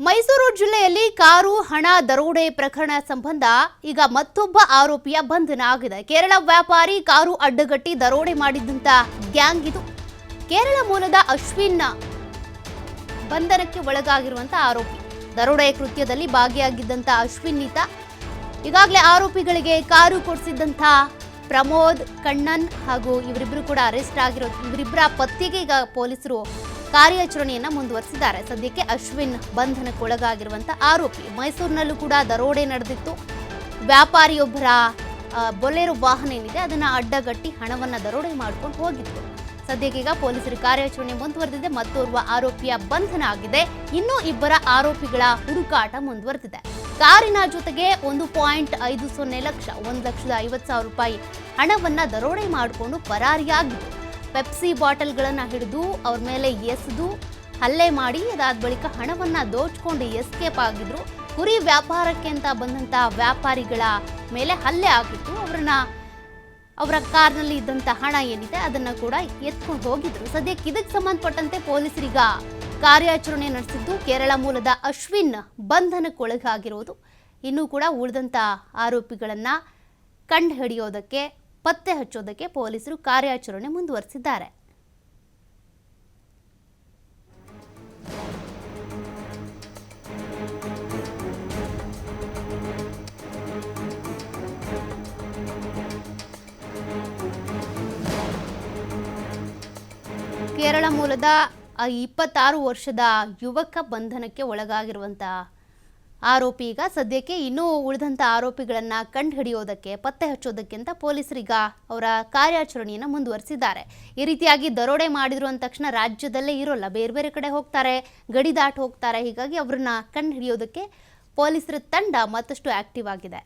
ಮೈಸೂರು ಜಿಲ್ಲೆಯಲ್ಲಿ ಕಾರು ಹಣ ದರೋಡೆ ಪ್ರಕರಣ ಸಂಬಂಧ ಈಗ ಮತ್ತೊಬ್ಬ ಆರೋಪಿಯ ಬಂಧನ ಆಗಿದೆ. ಕೇರಳ ವ್ಯಾಪಾರಿ ಕಾರು ಅಡ್ಡಗಟ್ಟಿ ದರೋಡೆ ಮಾಡಿದ್ದಂತ ಗ್ಯಾಂಗ್ ಇದು. ಕೇರಳ ಮೂಲದ ಅಶ್ವಿನ್ ಬಂಧನಕ್ಕೆ ಒಳಗಾಗಿರುವಂತ ಆರೋಪಿ. ದರೋಡೆ ಕೃತ್ಯದಲ್ಲಿ ಭಾಗಿಯಾಗಿದ್ದಂತ ಅಶ್ವಿನ್ ಈತ ಈಗಾಗಲೇ ಆರೋಪಿಗಳಿಗೆ ಕಾರು ಕೊಡಿಸಿದ್ದಂತ ಪ್ರಮೋದ್, ಕಣ್ಣನ್ ಹಾಗೂ ಇವರಿಬ್ಬರು ಕೂಡ ಅರೆಸ್ಟ್ ಆಗಿರೋ ಇವರಿಬ್ಬರ ಪತ್ತೆಗೆ ಈಗ ಪೊಲೀಸರು ಕಾರ್ಯಾಚರಣೆಯನ್ನ ಮುಂದುವರಿಸಿದ್ದಾರೆ. ಸದ್ಯಕ್ಕೆ ಅಶ್ವಿನ್ ಬಂಧನಕ್ಕೊಳಗಾಗಿರುವಂತ ಆರೋಪಿ. ಮೈಸೂರಿನಲ್ಲೂ ಕೂಡ ದರೋಡೆ ನಡೆದಿತ್ತು. ವ್ಯಾಪಾರಿಯೊಬ್ಬರ ಬೊಲೆರೋ ವಾಹನ ಏನಿದೆ ಅದನ್ನ ಅಡ್ಡಗಟ್ಟಿ ಹಣವನ್ನ ದರೋಡೆ ಮಾಡ್ಕೊಂಡು ಹೋಗಿತ್ತು. ಸದ್ಯಕ್ಕೀಗ ಪೊಲೀಸರ ಕಾರ್ಯಾಚರಣೆ ಮುಂದುವರೆದಿದೆ. ಮತ್ತೋರ್ವ ಆರೋಪಿಯ ಬಂಧನ ಆಗಿದೆ. ಇನ್ನೂ ಇಬ್ಬರ ಆರೋಪಿಗಳ ಹುಡುಕಾಟ ಮುಂದುವರೆದಿದೆ. ಕಾರಿನ ಜೊತೆಗೆ 1.50 ಲಕ್ಷ, 1,50,000 ರೂಪಾಯಿ ಹಣವನ್ನ ದರೋಡೆ ಮಾಡಿಕೊಂಡು ಪರಾರಿಯಾಗಿತ್ತು. ಪೆಪ್ಸಿ ಬಾಟಲ್ಗಳನ್ನು ಹಿಡಿದು ಅವ್ರ ಮೇಲೆ ಎಸೆದು ಹಲ್ಲೆ ಮಾಡಿ ಅದಾದ ಬಳಿಕ ಹಣವನ್ನ ದೋಚ್ಕೊಂಡು ಎಸ್ಕೇಪ್ ಆಗಿದ್ರು. ಕುರಿ ವ್ಯಾಪಾರಕ್ಕೆ ಅಂತ ಬಂದಂತ ವ್ಯಾಪಾರಿಗಳ ಮೇಲೆ ಹಲ್ಲೆ ಆಗಿತ್ತು. ಅವರ ಕಾರ್ನಲ್ಲಿ ಇದ್ದಂತ ಹಣ ಏನಿದೆ ಅದನ್ನ ಕೂಡ ಎತ್ಕೊಂಡು ಹೋಗಿದ್ರು. ಸದ್ಯಕ್ಕೆ ಇದಕ್ಕೆ ಸಂಬಂಧಪಟ್ಟಂತೆ ಪೊಲೀಸರೀಗ ಕಾರ್ಯಾಚರಣೆ ನಡೆಸಿದ್ದು ಕೇರಳ ಮೂಲದ ಅಶ್ವಿನ್ ಬಂಧನಕ್ಕೊಳಗಾಗಿರೋದು. ಇನ್ನೂ ಕೂಡ ಉಳಿದಂತ ಆರೋಪಿಗಳನ್ನ ಕಂಡು ಹಿಡಿಯೋದಕ್ಕೆ, ಪತ್ತೆ ಹಚ್ಚೋದಕ್ಕೆ ಪೊಲೀಸರು ಕಾರ್ಯಾಚರಣೆ ಮುಂದುವರಿಸಿದ್ದಾರೆ. ಕೇರಳ ಮೂಲದ 26 ವರ್ಷದ ಯುವಕ ಬಂಧನಕ್ಕೆ ಒಳಗಾಗಿರುವಂಥ ಆರೋಪಿ ಈಗ ಸದ್ಯಕ್ಕೆ ಇನ್ನೂ ಉಳಿದಂಥ ಆರೋಪಿಗಳನ್ನ ಕಂಡು ಹಿಡಿಯೋದಕ್ಕೆ, ಪತ್ತೆ ಹಚ್ಚೋದಕ್ಕೆ ಅಂತ ಪೊಲೀಸರೀಗ ಅವರ ಕಾರ್ಯಾಚರಣೆಯನ್ನು ಮುಂದುವರಿಸಿದ್ದಾರೆ. ಈ ರೀತಿಯಾಗಿ ದರೋಡೆ ಮಾಡಿದ್ರು ಅಂದ ತಕ್ಷಣ ರಾಜ್ಯದಲ್ಲೇ ಇರೋಲ್ಲ, ಬೇರೆ ಬೇರೆ ಕಡೆ ಹೋಗ್ತಾರೆ, ಗಡಿ ದಾಟಿ ಹೋಗ್ತಾರೆ. ಹೀಗಾಗಿ ಅವ್ರನ್ನ ಕಂಡು ಹಿಡಿಯೋದಕ್ಕೆ ಪೊಲೀಸರ ತಂಡ ಮತ್ತಷ್ಟು ಆಕ್ಟಿವ್ ಆಗಿದೆ.